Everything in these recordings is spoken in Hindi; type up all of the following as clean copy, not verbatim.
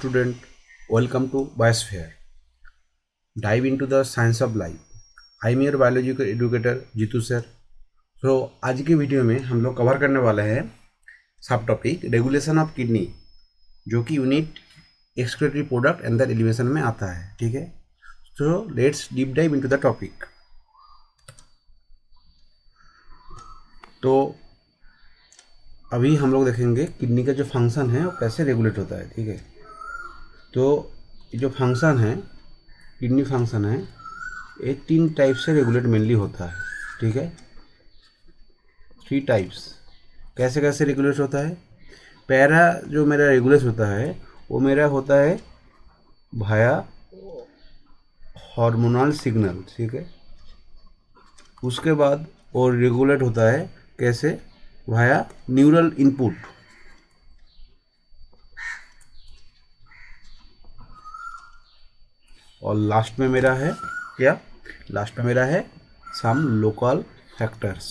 student, welcome to Biosphere. Dive into the science of life. I am your biological educator Jitu sir. तो आज की वीडियो में हम लोग कवर करने वाले हैं सब टॉपिक रेगुलेशन ऑफ किडनी, जो कि यूनिट एक्सक्रीटरी प्रोडक्ट अंदर एलिवेशन में आता है. ठीक है, तो let's deep dive into the topic. तो अभी हम लोग देखेंगे किडनी का जो फंक्शन है वो कैसे रेगुलेट होता है. ठीक है, तो जो फंक्शन है, किडनी फंक्शन है, ये 3 टाइप से रेगुलेट मेनली होता है. ठीक है, 3 टाइप्स. कैसे कैसे रेगुलेट होता है? पहला जो मेरा रेगुलेट होता है वो मेरा होता है भाया हार्मोनल सिग्नल. ठीक है, उसके बाद वो रेगुलेट होता है कैसे? भाया न्यूरल इनपुट. और लास्ट में मेरा है क्या? लास्ट में मेरा है सम लोकल फैक्टर्स.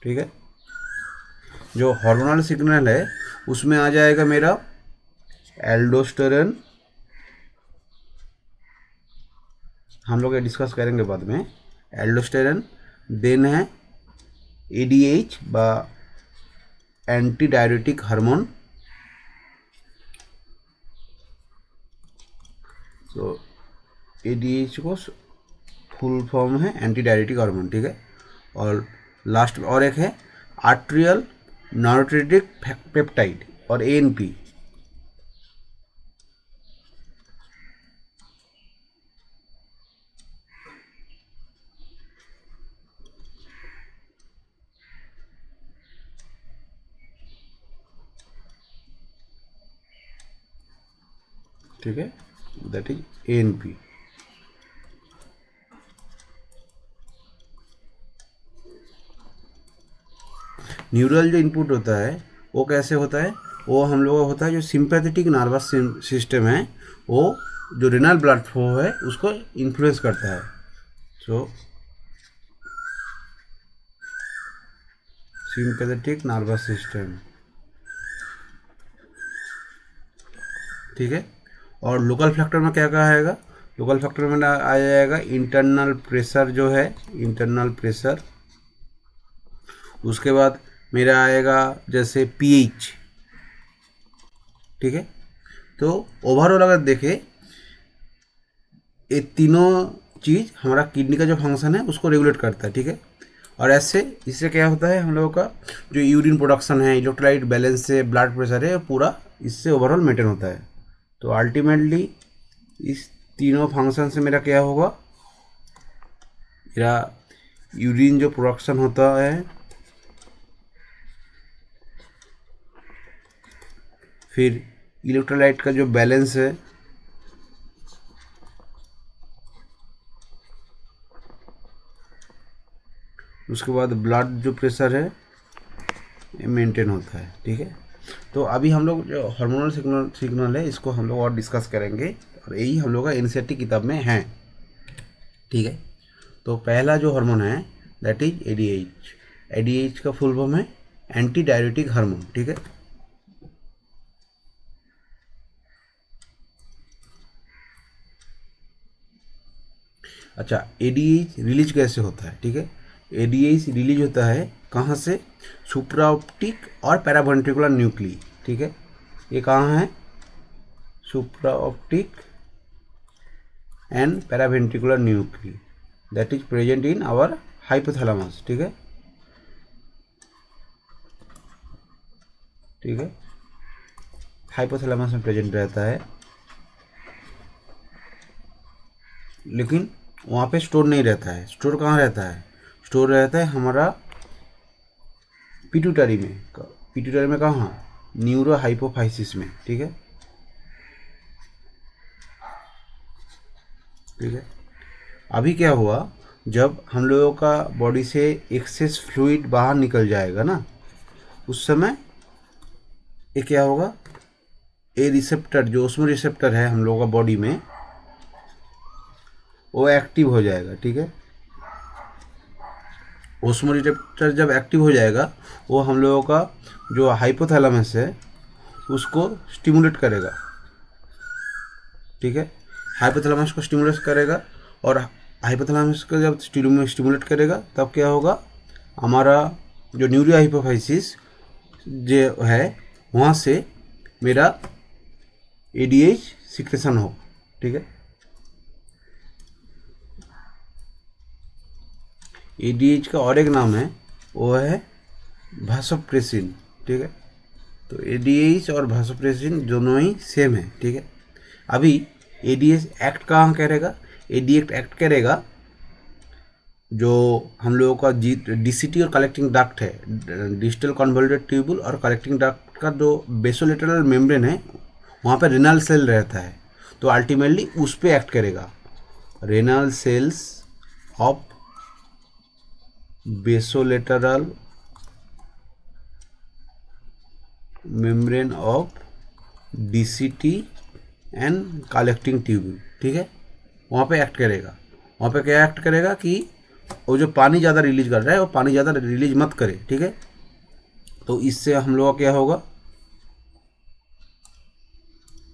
ठीक है, जो हार्मोनल सिग्नल है उसमें आ जाएगा मेरा एल्डोस्टेरोन, हम लोग ये डिस्कस करेंगे बाद में. एल्डोस्टेरोन देन है एडीएच बा एंटी डायरेटिक हार्मोन. तो एडीएच को फुल फॉर्म है एंटी डायरेटिक हार्मोन. ठीक है, और लास्ट और एक है आर्ट्रियल न्यूरोट्रेटिक पेप्टाइड और एएनपी. ठीक है, दैट इज एएनपी. न्यूरल जो इनपुट होता है वो कैसे होता है? वो हम लोगों का होता है जो सिंपैथेटिक नर्वस सिस्टम है, वो जो रेनल ब्लड फ्लो है उसको इन्फ्लुएंस करता है. सो सिंपैथेटिक नर्वस सिस्टम. ठीक है, और लोकल फैक्टर में क्या क्या आएगा? लोकल फैक्टर में आ जाएगा इंटरनल प्रेशर, जो है इंटरनल प्रेशर. उसके बाद मेरा आएगा जैसे पीएच. ठीक है, तो ओवरऑल अगर देखें ये तीनों चीज़ हमारा किडनी का जो फंक्शन है उसको रेगुलेट करता है. ठीक है, और ऐसे इससे क्या होता है, हम लोगों का जो यूरिन प्रोडक्शन है, इलेक्ट्रोलाइट बैलेंस से पूरा प्रेशर है, पूरा इससे ओवरऑल मेंटेन होता है. तो अल्टीमेटली इस तीनों फंक्शन से मेरा क्या होगा? मेरा यूरिन जो प्रोडक्शन होता है, फिर इलेक्ट्रोलाइट का जो बैलेंस है, उसके बाद ब्लड जो प्रेशर है ये मेंटेन होता है. ठीक है, तो अभी हम लोग जो हार्मोनल सिग्नल है इसको हम लोग और डिस्कस करेंगे, और यही हम लोग का एनसीईआरटी किताब में है. ठीक है, तो पहला जो हार्मोन है दैट इज एडीएच. एडीएच का फुल फॉर्म है एंटी डायरेटिक हार्मोन. ठीक है, अच्छा, एडीएच रिलीज कैसे होता है? ठीक है, एडीएच रिलीज होता है कहाँ से? सुप्राऑप्टिक और पैरावेंट्रिकुलर न्यूक्ली. ठीक है, ये कहाँ है? Supraoptic and paraventricular nuclei that is present in our hypothalamus. ठीक है, ठीक है, हाइपोथैलेमस में प्रेजेंट रहता है, लेकिन वहाँ पे स्टोर नहीं रहता है. स्टोर कहाँ रहता है? स्टोर रहता है हमारा पिट्यूटरी में. पिट्यूटरी में कहाँ? न्यूरो हाइपोफाइसिस में. ठीक है, ठीक है. अभी क्या हुआ, जब हम लोगों का बॉडी से एक्सेस फ्लूइड बाहर निकल जाएगा ना, उस समय ये क्या होगा? ए रिसेप्टर, जो ओस्मो रिसेप्टर है हम लोगों का बॉडी में, वो एक्टिव हो जाएगा. ठीक है, ओस्मो रिसेप्टर जब एक्टिव हो जाएगा वो हम लोगों का जो हाइपोथैलेमस है उसको स्टिमुलेट करेगा. ठीक है। हाइपोथैलेमस को स्टिमुलेट करेगा और हाइपोथैलेमस को जब स्टिमुलेट करेगा तब क्या होगा, हमारा जो न्यूरो हाइपोफाइसिस जो है वहाँ से मेरा एडीएच सिक्रेशन हो, ठीक है। एडीएच का और एक नाम है, वो है भासोप्रेसिन, ठीक है। तो एडीएच और भासोप्रेसिन दोनों ही सेम है, ठीक है। अभी एडीएच एक्ट कहाँ करेगा, एडीएच एक्ट करेगा जो हम लोगों का डीसीटी और कलेक्टिंग डक्ट है, डिजिटल कन्वोल्यूटेड ट्यूबुल और कलेक्टिंग डक्ट का जो बेसोलेटरल मेम्ब्रेन है वहाँ पे रेनल सेल रहता है, तो अल्टीमेटली उस पर एक्ट करेगा। Renal cells of basolateral membrane of DCT and collecting tubule, ठीक है। वहाँ पे एक्ट करेगा। वहाँ पे क्या एक्ट करेगा कि वो जो पानी ज़्यादा रिलीज कर रहा है वो पानी ज़्यादा रिलीज मत करे, ठीक है। तो इससे हम लोग का क्या होगा,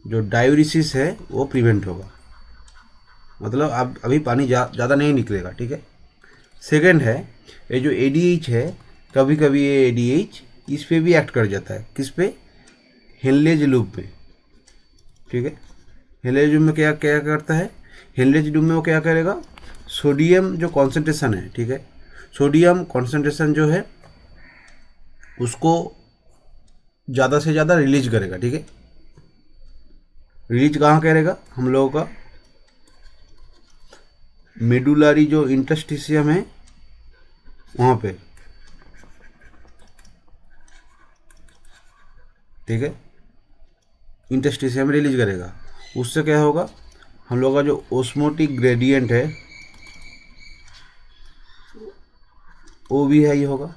जो डायूरिसिस है वो प्रिवेंट होगा, मतलब अब अभी पानी ज़्यादा नहीं निकलेगा, ठीक है। सेकंड है ये जो एडीएच है, कभी कभी ये एडीएच इस पे भी एक्ट कर जाता है, किस पे, हेनलेज लूप में, ठीक है। हेनलेज लूप में क्या क्या करता है, हेनलेज लूप में वो क्या करेगा, सोडियम जो कॉन्सेंट्रेशन है, ठीक है, सोडियम कॉन्सेंट्रेशन जो है उसको ज़्यादा से ज़्यादा रिलीज करेगा, ठीक है। रिलीज कहाँ करेगा, हम लोगों का मेडुलारी जो इंटरस्टिशियम है वहाँ पे, ठीक है, इंटरस्टिशियम रिलीज करेगा। उससे क्या होगा, हम लोग का जो ओस्मोटिक ग्रेडियंट है वो भी हाई होगा।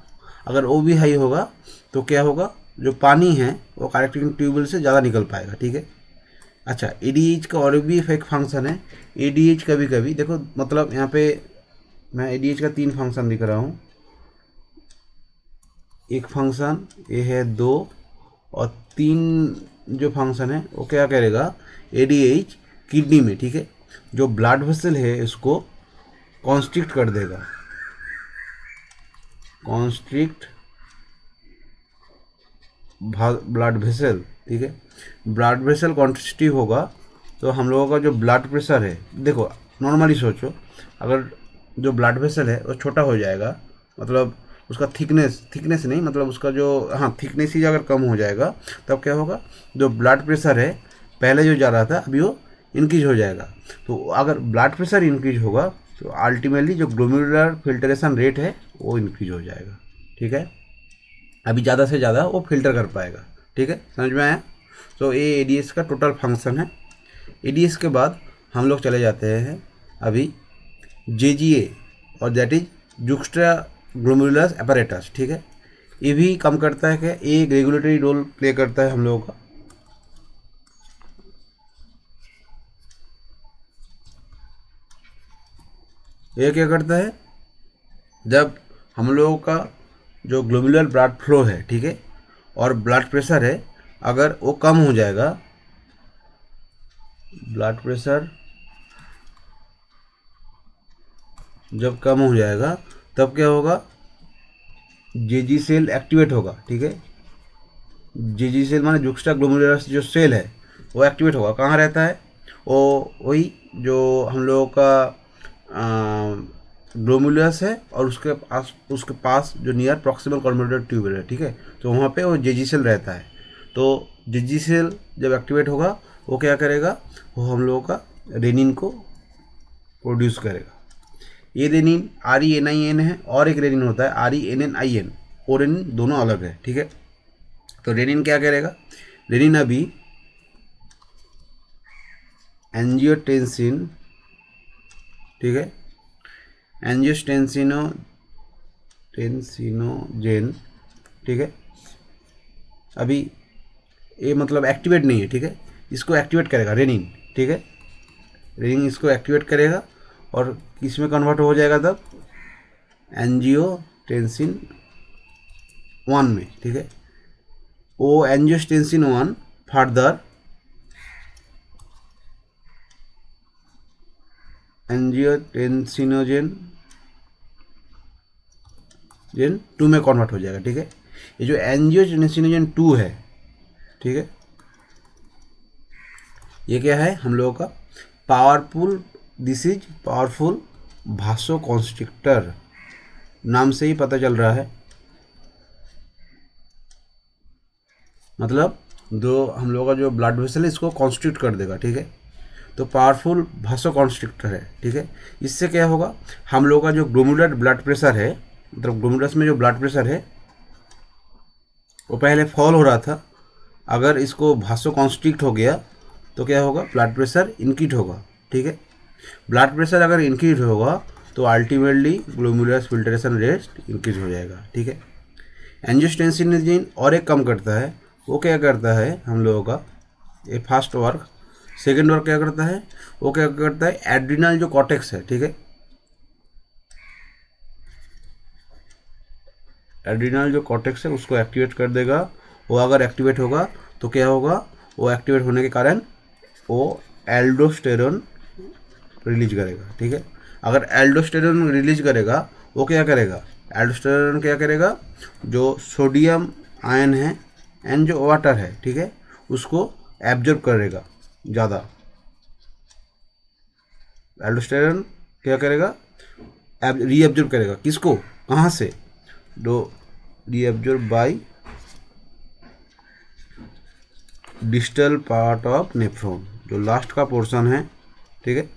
अगर वो भी हाई होगा तो क्या होगा, जो पानी है वो कलेक्टिंग ट्यूबवेल से ज़्यादा निकल पाएगा, ठीक है। अच्छा, एडीएच का और भी एक फंक्शन है। एडीएच कभी कभी देखो, मतलब यहाँ पे मैं एडीएच का 3 फंक्शन दिख रहा हूँ। एक फंक्शन ये है 2 और 3 जो फंक्शन है वो क्या करेगा, एडीएच किडनी में, ठीक है, जो ब्लड वेसल है इसको कॉन्स्ट्रिक्ट कर देगा, कॉन्स्ट्रिक्ट ब्लड वेसल, ठीक है। ब्लड वेसल कॉन्स्टिट्यूट होगा तो हम लोगों का जो ब्लड प्रेशर है, देखो नॉर्मली सोचो, अगर जो ब्लड वेसल है वो छोटा हो जाएगा, मतलब उसका थिकनेस नहीं, मतलब उसका जो, हाँ, थिकनेस ही अगर कम हो जाएगा तब क्या होगा, जो ब्लड प्रेशर है पहले जो जा रहा था अभी वो इंक्रीज हो जाएगा। तो अगर ब्लड प्रेशर इंक्रीज होगा तो अल्टीमेटली जो ग्लोमेरुलर फिल्ट्रेशन रेट है वो इंक्रीज हो जाएगा, ठीक है। अभी ज़्यादा से ज़्यादा वो फिल्टर कर पाएगा, ठीक है, समझ में आया। तो ये एडीएस का टोटल फंक्शन है। एडीएस के बाद हम लोग चले जाते हैं अभी जेजीए, और दैट इज जुक्स्ट्रा ग्लोमेरुलस एपरेटस, ठीक है। ये भी कम करता है, क्या ये एक रेगुलेटरी रोल प्ले करता है हम लोगों का। ये क्या करता है, जब हम लोगों का जो ग्लोमेरुलर ब्लड फ्लो है, ठीक है, और ब्लड प्रेशर है, अगर वो कम हो जाएगा, ब्लड प्रेशर जब कम हो जाएगा तब क्या होगा, जेजी सेल एक्टिवेट होगा, ठीक है। जेजी सेल माने जुक्स्टा ग्लोमेरुलस जो सेल है वो एक्टिवेट होगा। कहाँ रहता है वो, वही जो हम लोगों का ग्लोमेरुलस है और उसके पास जो नियर प्रॉक्सिमल कन्वोल्यूटेड ट्यूबुल है, ठीक है, तो वहाँ पे वो जेजी सेल रहता है। तो जेजी सेल जब एक्टिवेट होगा वो क्या करेगा, वो हम लोगों का रेनिन को प्रोड्यूस करेगा। ये रेनिन RENIN है, और एक रेनिन होता है RENNIN, और रेनिन दोनों अलग है, ठीक है। तो रेनिन क्या करेगा, रेनिन अभी एंजियोटेंसिन, ठीक है, टेंसिनोजेन, ठीक है, अभी ये मतलब एक्टिवेट नहीं है, ठीक है, इसको एक्टिवेट करेगा रेनिन, ठीक है। रेनिन इसको एक्टिवेट करेगा और किस में कन्वर्ट हो जाएगा तब, एंजियोटेंसिन 1 में, ठीक है। वो एंजियोटेंसिन 1 फर्दर एंजियोटेंसिनोजेन 2 में कन्वर्ट हो जाएगा। ठीक है, ये जो एंजियोटेंसिनोजेन 2 है, ठीक है, ये क्या है हम लोगों का पावरफुल, दिस इज पावरफुल भासोकॉन्स्ट्रिक्टर, नाम से ही पता चल रहा है। मतलब जो हम लोगों का जो ब्लड वेसल है इसको कॉन्स्ट्रिक्ट कर देगा। ठीक है, तो पावरफुल भासोकॉन्स्ट्रिक्टर है। ठीक है, इससे क्या होगा, हम लोगों का जो ग्लोमेरुलर ब्लड प्रेशर है, मतलब ग्लोमेरुलस में जो ब्लड प्रेशर है वो पहले फॉल हो रहा था, अगर इसको भासोकॉन्स्ट्रिक्ट हो गया तो क्या होगा, ब्लड प्रेशर इंक्रीज होगा। ठीक है, ब्लड प्रेशर अगर इंक्रीज होगा तो ultimately glomerular filtration rate increase हो जाएगा। ठीक है, एंजियोटेंसिनोजेन और एक कम करता है, वो क्या करता है हम लोगों का, ये फर्स्ट वर्क। सेकेंड वर्क क्या करता है, वो क्या करता है, एड्रिनल जो कॉर्टेक्स है, ठीक है, एड्रिनल जो कॉर्टेक्स है उसको एक्टिवेट कर देगा। वो अगर एक्टिवेट होगा तो क्या होगा, वो एक्टिवेट होने के कारण वो एल्डोस्टेरोन रिलीज करेगा। ठीक है, अगर एल्डोस्टेरोन रिलीज करेगा वो क्या करेगा, एल्डोस्टेरोन क्या करेगा, जो सोडियम आयन है एंड जो वाटर है, ठीक है, उसको एब्जॉर्ब करेगा ज़्यादा। एल्डोस्टेरोन क्या करेगा, रीअब्जॉर्ब करेगा, किसको, कहाँ से, दो reabsorb by distal part of nephron, जो लास्ट का पोर्शन है, ठीक है,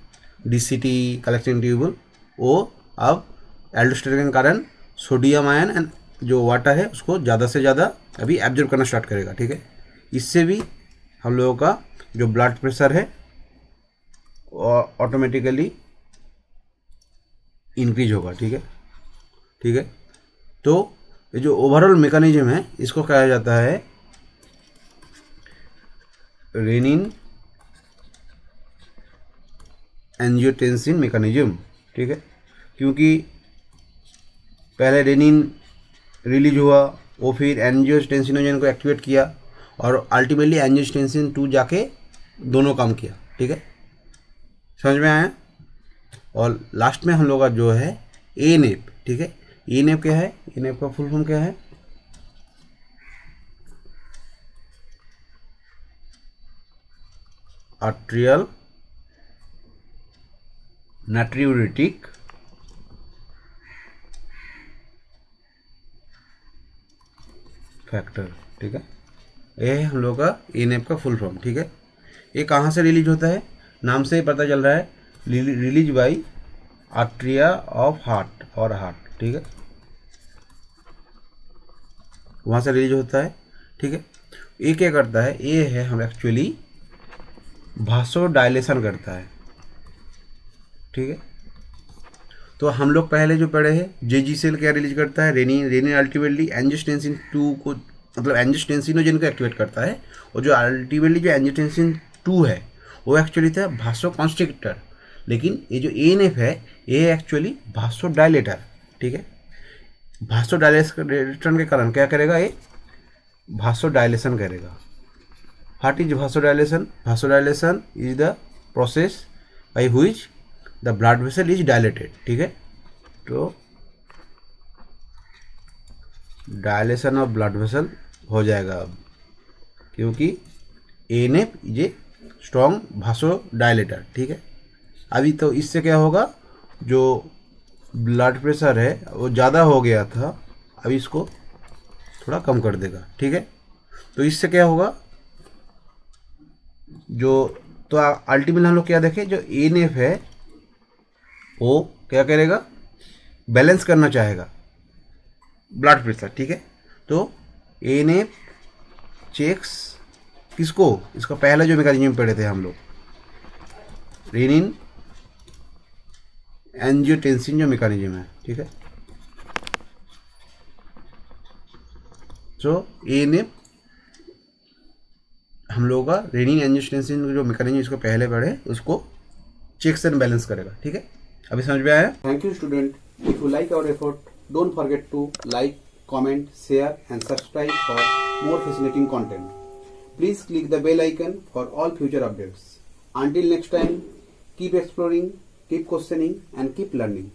डीसीटी कलेक्टिंग ट्यूबुल, वो अब एल्डोस्टेरोन के कारण सोडियम आयन एंड जो वाटर है उसको ज़्यादा से ज़्यादा अभी एब्जॉर्ब करना स्टार्ट करेगा। ठीक है, इससे भी हम लोगों का जो ब्लड प्रेशर है ऑटोमेटिकली इंक्रीज होगा। ठीक है, ठीक है, तो ये जो ओवरऑल मैकेनिज्म है इसको कहा जाता है रेनिन एंजियोटेंसिन मैकेनिज्म। ठीक है, क्योंकि पहले रेनिन रिलीज हुआ, वो फिर एंजियोटेंसिनोजेन को एक्टिवेट किया और अल्टीमेटली एंजियोटेंसिन 2 जाके दोनों काम किया। ठीक है, समझ में आया। और लास्ट में हम लोग का जो है एएनएफ, ठीक है, एएनएफ क्या है, एएनएफ का फुल फॉर्म क्या है, आर्ट्रियल नाट्रियूरेटिक फैक्टर। ठीक है, ये है हम लोग का एएनएफ का फुल फॉर्म। ठीक है, ये कहाँ से रिलीज होता है, नाम से ही पता चल रहा है, release by atria of heart और हार्ट। ठीक है, वहाँ से रिलीज होता है। ठीक है, ये क्या करता है, ये है हम एक्चुअली भासोडायलेशन करता है। ठीक है, तो हम लोग पहले जो पढ़े हैं जेजी सेल क्या रिलीज करता है, रेनिन, रेनिन अल्टीमेटली एंजियोटेंसिन 2 को, मतलब एंजियोटेंसिनोजेन को एक्टिवेट करता है, और जो अल्टीमेटली जो एंजियोटेंसिन 2 है वो एक्चुअली था भासोकॉन्स्ट्रिक्टर, लेकिन ये जो एएनएफ है ये एक्चुअली भासोडायलेटर। ठीक है, भासोडायलेशन के कारण क्या करेगा, ये भासोडायलेशन करेगा। What is vasodilation, vasodilation is the process by which the blood vessel is dilated. ठीक है, तो डायलेशन ऑफ ब्लड वेसल हो जाएगा अब, क्योंकि एएनएफ इज ए स्ट्रॉन्ग भासोडायलेटर। ठीक है, अभी तो इससे क्या होगा, जो ब्लड प्रेशर है वो ज़्यादा हो गया था, अभी इसको थोड़ा कम कर देगा। ठीक है, तो इससे क्या होगा, जो तो अल्टीमेटली हम लोग क्या देखें, जो एएनएफ है वो क्या करेगा, बैलेंस करना चाहेगा ब्लड प्रेशर। ठीक है, तो एएनएफ चेक्स किसको, इसका पहला जो मैकेनिज्म पढ़े थे हम लोग, रेनिन एंजियोटेंसिन जो मैकेनिज्म है। ठीक है, तो एएनएफ हम लोगों का रेनिन एंजियोटेंसिन जो मैकेनिज्म इसको पहले पढ़े उसको चेक्स एंड बैलेंस करेगा। ठीक है, अभी समझ में आया। Thank you student, if you like our effort don't forget to like, comment, share and subscribe for more fascinating content. Please click the bell icon for all future updates. Until next time, keep exploring, keep questioning and keep learning.